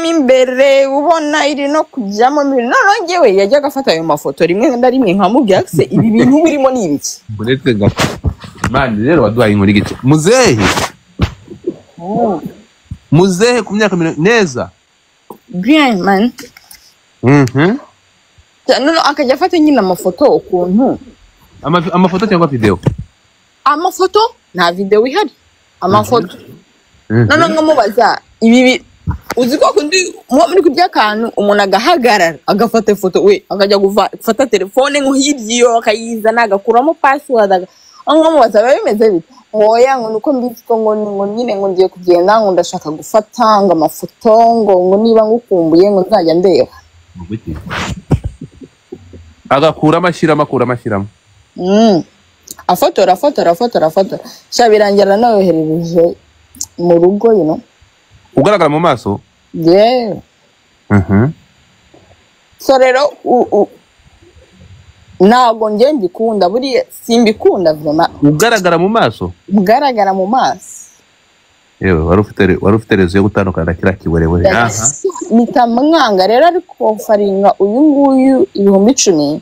mo imbere ubona iri no kujyamo none ngewe yajyaga afata ayo mafoto rimwe na rimwe nkamubwira se ibi bintu birimo ni ibiki buretse gato mani rero waduhaye inkuru gito muzehe ku myaka neza bien man none akajya afata nyine amafoto ukuntu amafoto cyangwa video amafoto nta video ihari amafoto none nkamubaza ibi uzi ko kundi muri kurya kantu umuntu agahagarara agafata ifoto we akajya gufata telefone nko hiryo akayizana agakuramo password nkamubaza bimeze bite oya ngo nuko mbitse ko ngo nyine ngo ngiye kugenda ngo ndashaka gufata ngo amafoto ngo niba ngukumbuye ngo nzajya ndeba agakura amashyiramo afotora shabirangira nayoherereje mu rugo ugaragara mu maso yeah so rero ntabwo njye mbikunda buriya simbikunda vuma ugaragara mu maso yewe wari ufite rezo yo gutandukana na kiriya kiwerewere nitamwanga rero ariko faringa uyu nguyu 10,000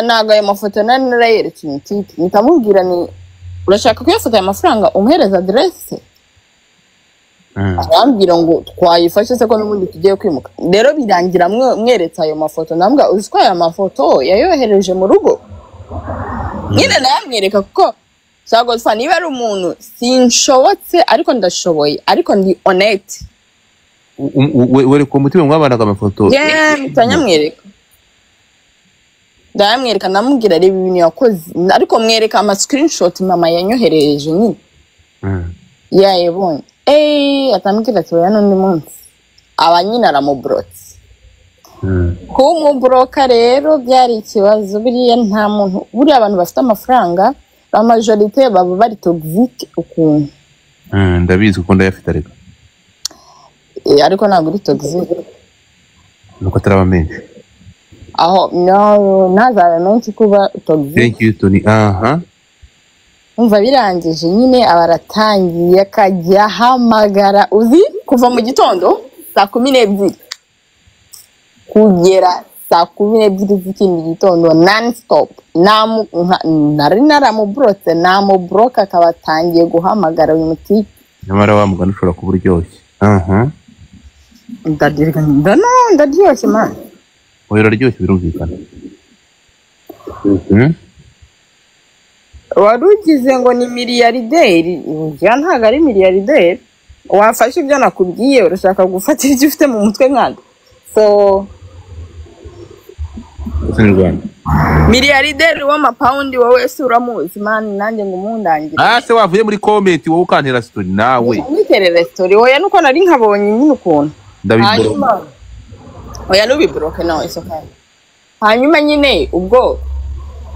ntabwo ayo mafoto narayeretse imiti nitamubwira ni urashaka kuyafata aya mafaranga umuhereza aderese arambwira ngo twayifashe se ko n'ubundi tugiye kwimuka rero birangira mweretse ayo mafoto ndambwa uzi ko aya mafoto yayohereje mu rugo nyine nayamwereka kuko sagosfa niba ari umuntu sinshobotse ariko ndashoboye ariko ndi honnête were ku mutima mwabanaga amafoto mutanyamwereka ndamwereka namubwira reba ibintu yakoze ariko mwereka ama screenshot mama yanyohereje nyine yayibonye atambwira ati oya n'undi munsi aba nyine aramubrotse kumubroka rero byari ikibazo buriya nta muntu buriya abantu bafite amafaranga la majorité baba bari toxique ukuntu ndabizi ko ndayafite ariko ariko ntabwo uri toxique nuko ataraba menshi aho no nazabe menshi kuba toxique thank you Tony umva birangije nyine abaratangiye akajya hamagara uzi kuva mu gitondo saa 12 kugera saa 12 z'ikindi gitondo non stop nari naramubrotse namubroka akabatangiye guhamagara uyu mutipe nyamara wamugana ushobora kuba uryoshye ndaryoshye man oya uraryoshye birumvikana warugize ngo ni miliyarderi njya ntago ari miliyarderi wafashe ibyo nakubwiye urashaka gufata ibyo ufite mu mutwe nkanda so miliyarderi w'amapawundi wowe se uramuzi mani nanjye ngo umundangire se wavuye muri comment wowe ukantera story nawe mwiterere story oya nuko nari nkabonye nyine ukuntu ndabiboroka oya nubiboroke nawe so kandi hanyuma nyine ubwo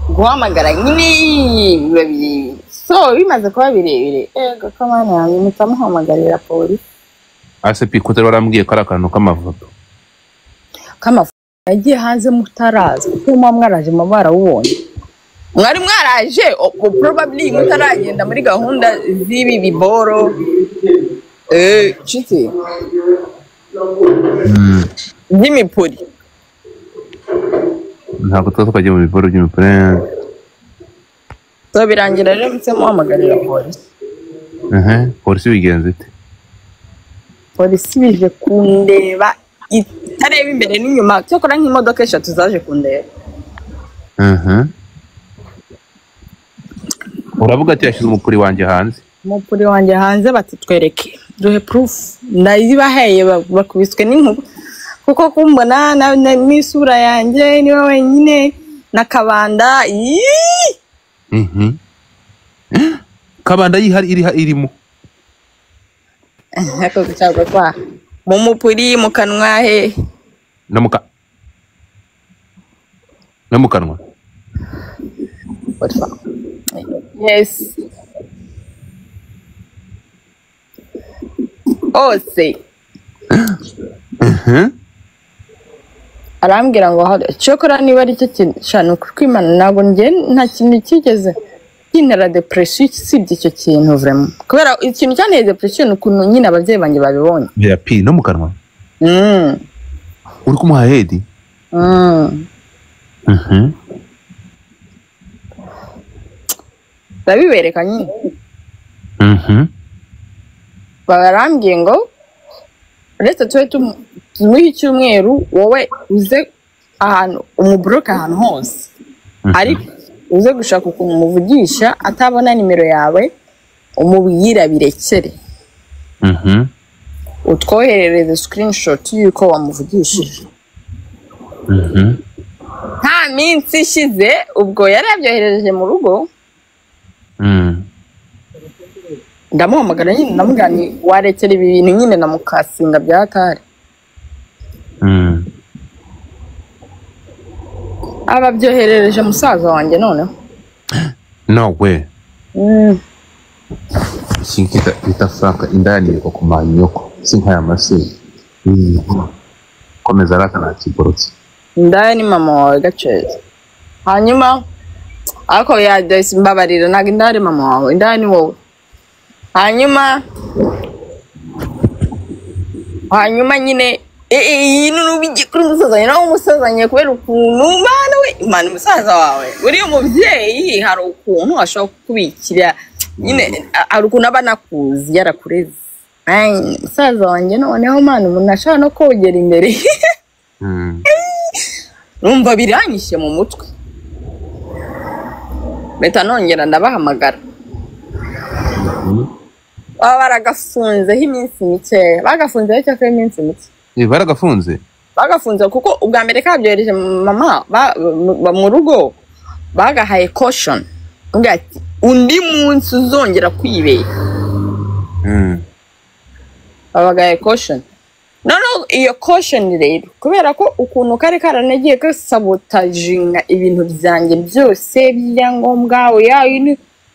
guhamagara nyine babiri so bimaze kuba birebire kamana yanjye mutamuhamagarira polisi ase pikote barambwiye ko ari akantu k'amafoto yagiye hanze mutaraza kuko mwaraje mabara ubonye mwari mwaraje probably mutaragenda muri gahunda z'ibi biboro chiti n'imipuri ntabwo twakajya mu biboro by'imipuri so birangira rero mutse muhamagarira polisi polisi bigenze ite polisi bije kundeba itareba imbere n'inyuma cyakora nk'imodoka 3 zaje kundeba uravuga ati yashize umupuri wanjye hanze bati twereke duhe proof ndayibaheye bakubiswe n'inkuba kuko kumbona n'isura yanjye niwe wenyine na kabanda kabanda irimo ako gucagwa kwa mu mupuri mu kanwa he no mu kanwa yes ose arambwira ngo chokora niba ari cyo kintu cyane kwimana ntabwo nge nta kintu kigeze kinera depression sibye icyo kintu vraiment kubera ikintu cyane depression ukuntu nyine abavyeyi banje babibonye ya pi no mu kanwa uri kumuha hedi babibereka nyine barambwiye ngo resta tuwe tumuhe icyumweru wowe uze ahantu umubroka ahantu hose ariko uze gushaka ukuntu umuvugisha atabona nimero yawe umubwira birekere utwoherereze screenshot yuko wamuvugishije nta minsi ishize ubwo yari yabyohereje mu rugo ndamuhamagara nyine namugani warekera ibi bintu nyine namukasinga byatari ababyoherereje musaza wanjye noneho no way sinkita bitafaka indani yuko kumanyoko sinkaya mase komeza raka na kiborotse indani mama wawe gaceze hanyuma ako ya desi mbabarira naga indani mama wawe indani wowe hanyuma nyine n'ubigi kuri umusazanye nawe umusazanye kubera ukuntu mana we imana umusaza wawe uri umubyeyi hari ukuntu ashobora kukubikira nyine hari ukuntu aba nakuzi yarakureze umusaza wanjye noneho mana umuntu ashobora no kogera imbere numva biranyishe mu mutwe beta nongera ndabahamagara baba baragafunzeho iminsi mike bagafunzeho cyangwa iminsi mike bagafunze kuko ubwa mbere kabyohereje mama mu rugo bagahaye caution ati undi munsi uzongera kwibera babagaye caution none iyo caution rero kubera ko ukuntu kare karanagiye gasabotajinga ibintu byanjye byose byangombwa oya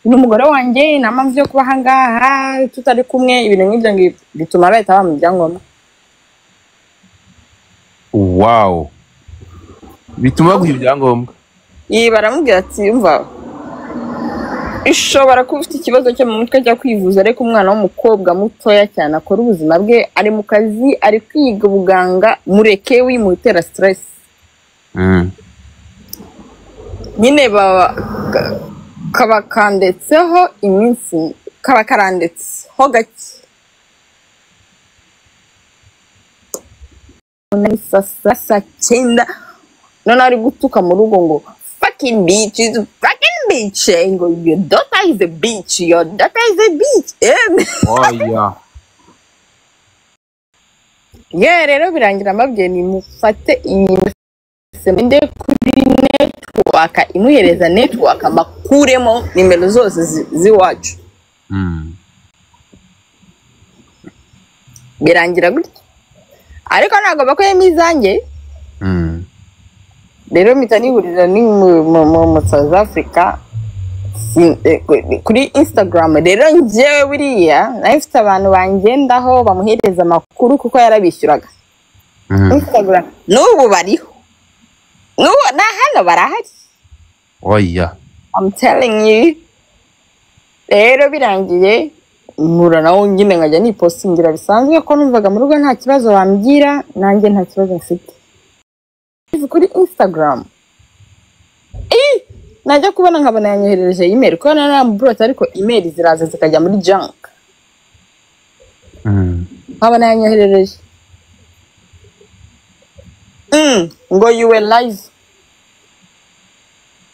n'umugore wanjye namamvu yo kuba hangaha tutari kumwe ibintu nk'ibyo bituma bahita bamu byangombwa wow bituma baguha ibyangombwa baramubwira ati umva ishobora kuba ufite ikibazo cyo mu mutwe cyo kwivuza ariko umwana w'umukobwa mutoya cyane akora ubuzima bwe ari mu kazi ari kwiga ubuganga mureke wimutera stress nyine kabakandetseho iminsi kabakarandetseho gake sasa cyenda none ari gutuka mu rugo ngo fucking bitch ngo your daughter is a bitch rero birangira mbabwiye ni mufate iyi semende kuri network imuhereza network makuremo nimero zose ziwacu birangira gutya ariko ntago bakoye mizanjye rero mitanihurira ni mu South Africa kuri Instagram rero njyewe biriya nafite abantu bangendaho bamuhereza amakuru kuko yarabishyuraga Instagram n'ubu bariho n'ubu na hano barahari I'm telling you rero birangiye nkura nawo nyine nkajya nipostingira bisanzwe ko numvaga mu rugo nta kibazo bambwira nanjye nta kibazo mfite kuri Instagram najya kubona nkabona yanyoherereje email ko naramburote ariko email ziraza zikajya muri junk nkabona yanyoherereje ngo you were live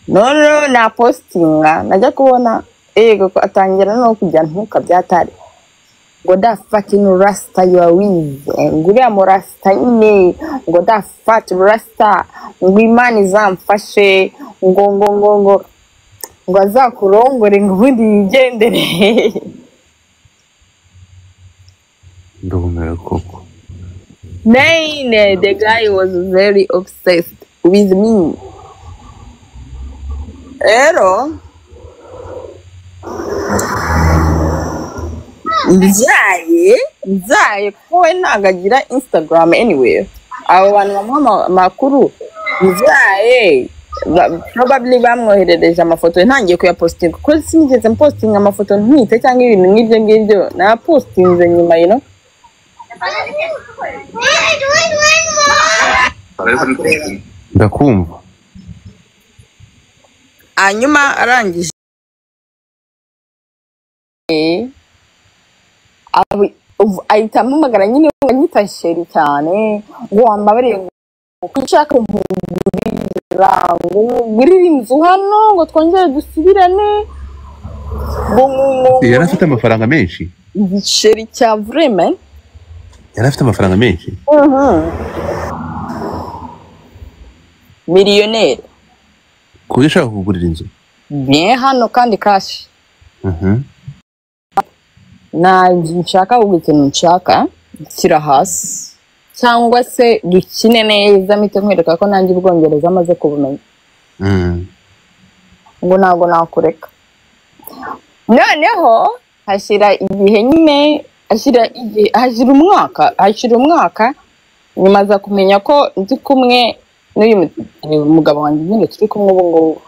no na postinga najya kubona ko atangira no kujya ntuka byatari ngo da fucking rasta you are with nguriya mu rasta nyine ngo da fat rasta ngo imana izamfashe ngo azakurongore ngo ubundi yigendere ndumera koko the guy was very obsessed with me rero nzaye kuko we nagagira Instagram anyway abo bantu bamuha amakuru nzaye probably bamwoherereje amafoto ntangiye kuyapostinga kuko sinigeze mpostinga amafoto ntwite cyangwa ibintu nk'ibyo ngibyo napostinze nyuma ndakumva hanyuma arangije ahita ampamagara nyine anyita sheri cyane ngo wambabariye kushaka umugurira ngo ngurire inzu hano ngo twongere dusubirane yari afite amafaranga menshi sheri cya vraiment yari afite amafaranga menshi miliyoneri kuko ushaka kugurira inzu bien hano kandi cash nshaka ahubwo ikintu nshaka kira hasi cyangwa se dukine neza mpite nkwereka ko nanjye ubwongereza amaze kubumenya ngo ntabwo nakureka noneho hashira igihe nyine hashira umwaka nyuma aza kumenya ko ndi kumwe n'uyu mugabo wanjye nyine turi kumwe ubu ngubu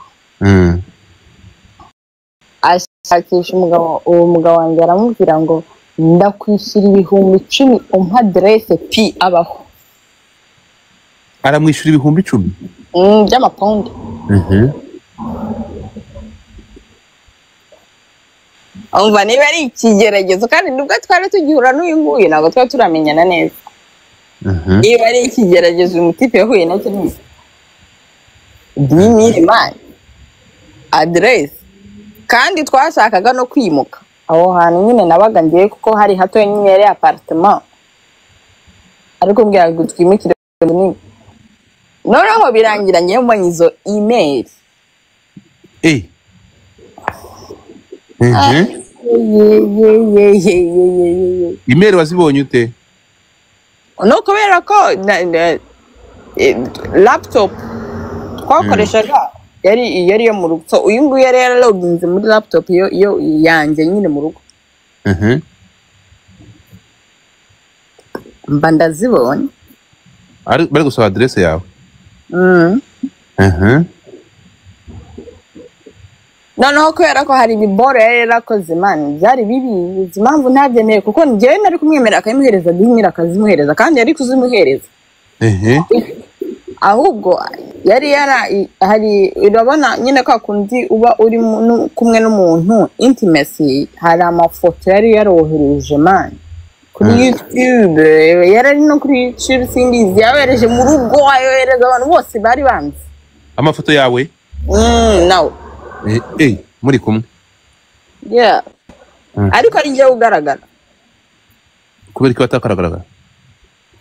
ashakisha uwo mugabo wanjye aramubwira ngo ndakwishyura 10,000 umpa adresse pi abaho aramwishyura 10,000 by'amapawundi umva niba ari ikigeragezo kandi nubwo twari tugihura n'uyu nguyu ntabwo twari turamenyana neza niba ari ikigeragezo uyu mutipe yahuye nacyo ni 10,000 mani adresse kandi twashakaga no kwimuka aho hantu nyine nabaga ngiye kuko hari hato nyine yari apartment ariko mbwira ngo twimukire nini noneho birangira ngiye mbonye izo email email wazibonye ute no kubera ko laptop twakoreshaga yari yo mu rugo so uyu nguyu yari yaraloginze muri laptop yo yanjye nyine mu rugo mba ndazibonye bari gusaba adresse yawe noneho kubera ko hari ibiboro yari yarakoze mani byari bibi izi mpamvu ntabyemeye kuko njyewe nari kumwemerera akayimuhereza duhimira akazimuhereza kandi yari kuzimuhereza ahubwo yari hari urabona nyine kwa kundi uba uri kumwe n'umuntu intimacy hari amafoto yari yarohereje mani kuri YouTube yari no kuri YouTube sindizi yawereje mu rugo ayohereza abantu bose bari banzi amafoto yawe nawe muri kumwe ariko ari njye ugaragara kubera ko atakaragara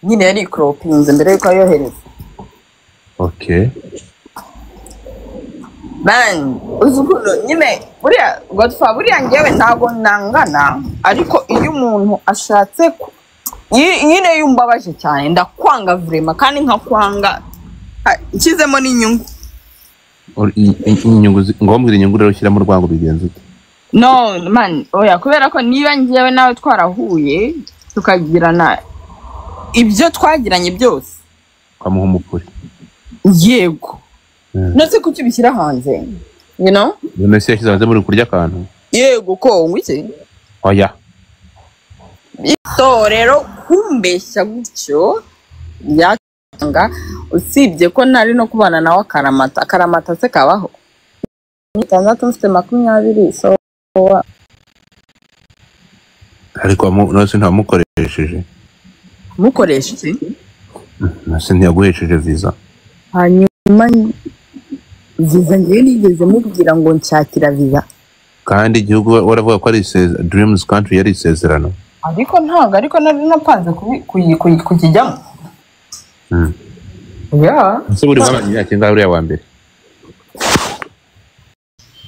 nyine yari cropinze mbere yuko ayohereza man uzukuno nyine buriya Godfather buriya ngewe ntago nangana ariko iyo umuntu ashatse nyine yumbabaje cyane ndakwanga vraiment kandi nkakwanga ikizemo n'inyungu ngombwira inyungu rero ushyira mu rwango bigenze ute no man oya kubera ko niba ngewe nawe twarahuye tukagirana ibyo twagiranye byose kamuha umupuri yego nose kuki bishyira hanze you know none se yashyize hanze muri kurya akantu yego ko ngwiki oya so rero kumbeshya gutyo byatanga usibye ko ntari no kubana nawe akaramata se kabaho 6 mfite 20 so ariko nose ntamukoresheje mukoresheje nase ntiyaguhesheje visa hanyuma visa ngiye nigeze mubwira ngo nshakira visa kandi igihugu waravuga ko ari dreams country yari isezerano ariko ntago ariko nari napanze kukijyamo ese buri mwanya yakinga uriya wa mbere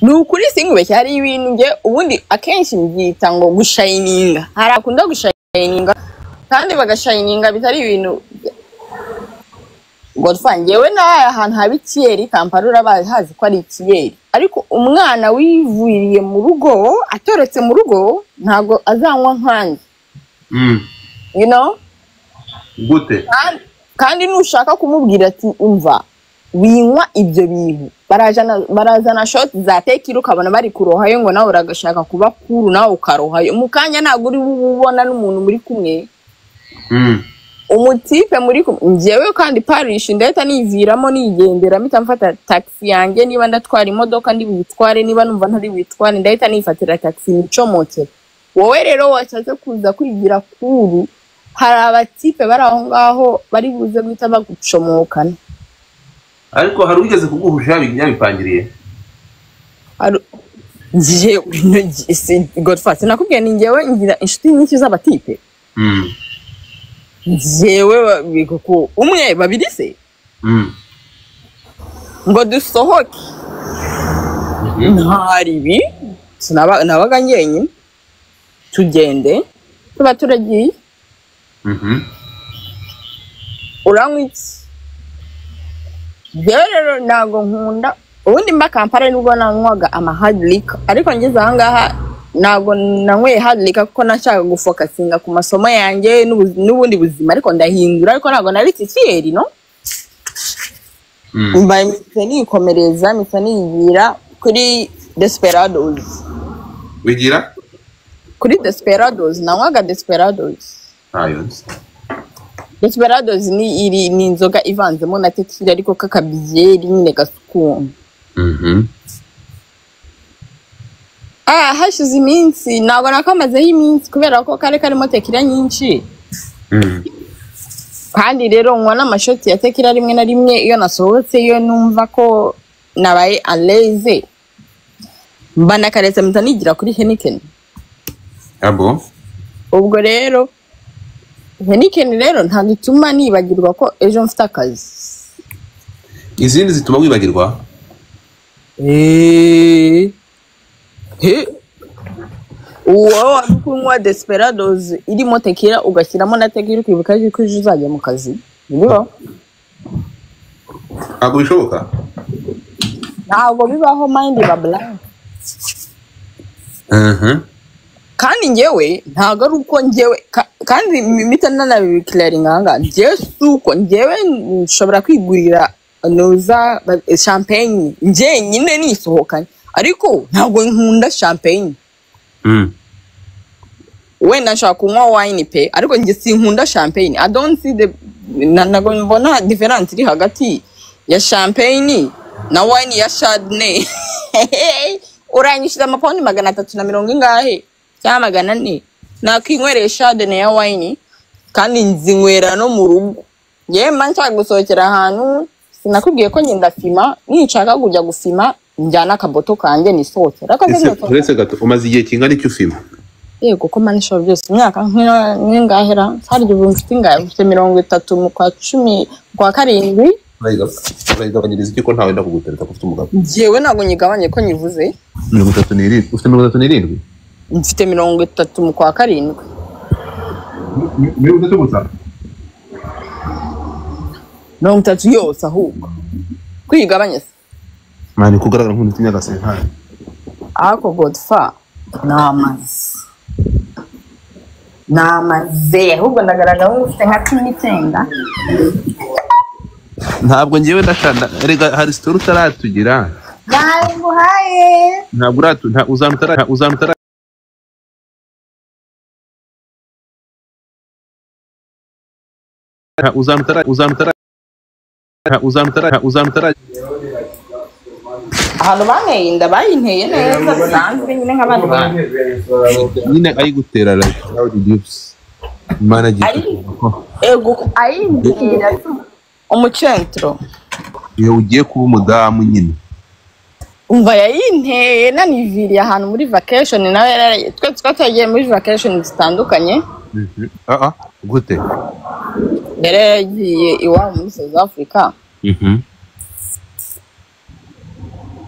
nukuri singubeshye hari ibintu nge ubundi akenshi mbyita ngo gushininga hari akunda gushininga kandi bagashininga bitari ibintu Godfather ngewe naye ahantu haba ikiyeri Kampala urabazi hazi ko ari ikiyeri ariko umwana wivuriye mu rugo atoretse mu rugo ntago azanywa nkanjye you know gute kandi nushaka kumubwira ati umva winywa ibyo bintu barazana shot za tekiro ukabona bari kurohayo ngo nawe uragashaka kuba kuru nawe ukarohayo mu kanya ntabwo uri bubona n'umuntu muri kumwe umutipe muri njyewe kandi Paris ndahita niviramo nigendera mpita mfata taxi yanjye niba ndatwara imodoka ndi buyitware niba numva ntari buyitware ndahita nifatira taxi nicomotse wowe rero wasaze kuza kwigira kuru hari abatipe bari aho ngaho bari buze guhita bagucomokana ariko hari ugeze kuguhusha byabipangiriye njyewe Godfather sinakubwiye ni njyewe ngira inshuti nyinshi z'abatipe njyewe bikuko umwe babiri se ngo dusohoke ntaribi nabaga nyenyine tugende tuba turagiye uranywa iki rero ntabwo nkunda ubundi mba Kampala nubwo nanywaga hard liquor ariko ngeze aha ngaha ntabwo nanyweye hard liquor kuko nashaka gufokasinga ku masomo yanjye n'ubundi buzima ariko ndahindura ariko ntabwo nari titiyeri no mbaye mpita nikomereza mpita nigira kuri Desperados wigira kuri Desperados nanywaga Desperados Desperados ni inzoga ivanzemo na tequila ariko kakabiyeri nyine gasukuma hashize iminsi ntabwo nakamazeho iminsi kubera ko kare karimo tequila nyinshi kandi rero nywa n'amashoti ya tequila rimwe na rimwe iyo nasohotse iyo numva ko nabaye aleze mba nakaretse mpita nigira kuri Heineken ubwo rero Heineken rero ntabwo ituma nibagirwa ko ejo mfite akazi izindi zituma wibagirwa uwo kunywa Desperados irimo tequila ugashyiramo na tequila ukibuka ko ejo uzajya mu kazi bibaho ntabwo bishoboka ntabwo bibaho mind babla kandi njyewe ntabwo ari uko njyewe kandi mita nanabikiraringa hanga njyewe suko njyewe nshobora kwigurira noza champagne njye nyine nisohokanye ariko ntabwo nkunda champagne wenda nshaka kunywa wine pe ariko njye sinkunda champagne I don't see the ntabwo mbona difference iri hagati ya champagne na wine ya Chardonnay uranyishira amapaundi 340 ingahe cyangwa 400 nakwinywera Chardonnay ya wine kandi nzinywera no mu rugo yewe manshaka gusohokera ahantu sinakubwiye ko ngenda fima nishaka kujya gufima njyana akaboto kanje nisohokera uretse gato umaze igihe kingana icyo ufima yego ko manisho byose imyaka nk'ingahera sarije ubumfite ingahe ufite 30 mu kwa 10 kwa 7 urayigabanyiriza iki ko ntawe ndakugutereta ko ufite umugabo jewe ntabwo nyigabanye ko nyivuze 37 ufite 37 mfite 30 mu kwa 7 30 gusa 30 yose ahubwo kwigabanya se mani kugaragara nk'umuntu imyaka 50 ako Godfather namaze ahubwo ndagaragara nk'ufite nka 19 ntabwo ngiyewe ndashanda rega hari story utaratugira nguhaye ntabwo uzanutara ahantu banteye inda bayinteye neza bisanzwe nyine nk'abandi bantu nyine ayigutera ayindira umucentro iyo ugiye kuba umudamu nyine umva yayinteye naniviriye ahantu muri vacation nawe twe twagiye muri vacation zitandukanye gute yari yagiye iwabo muri South Africa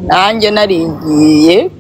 nanjye narigiye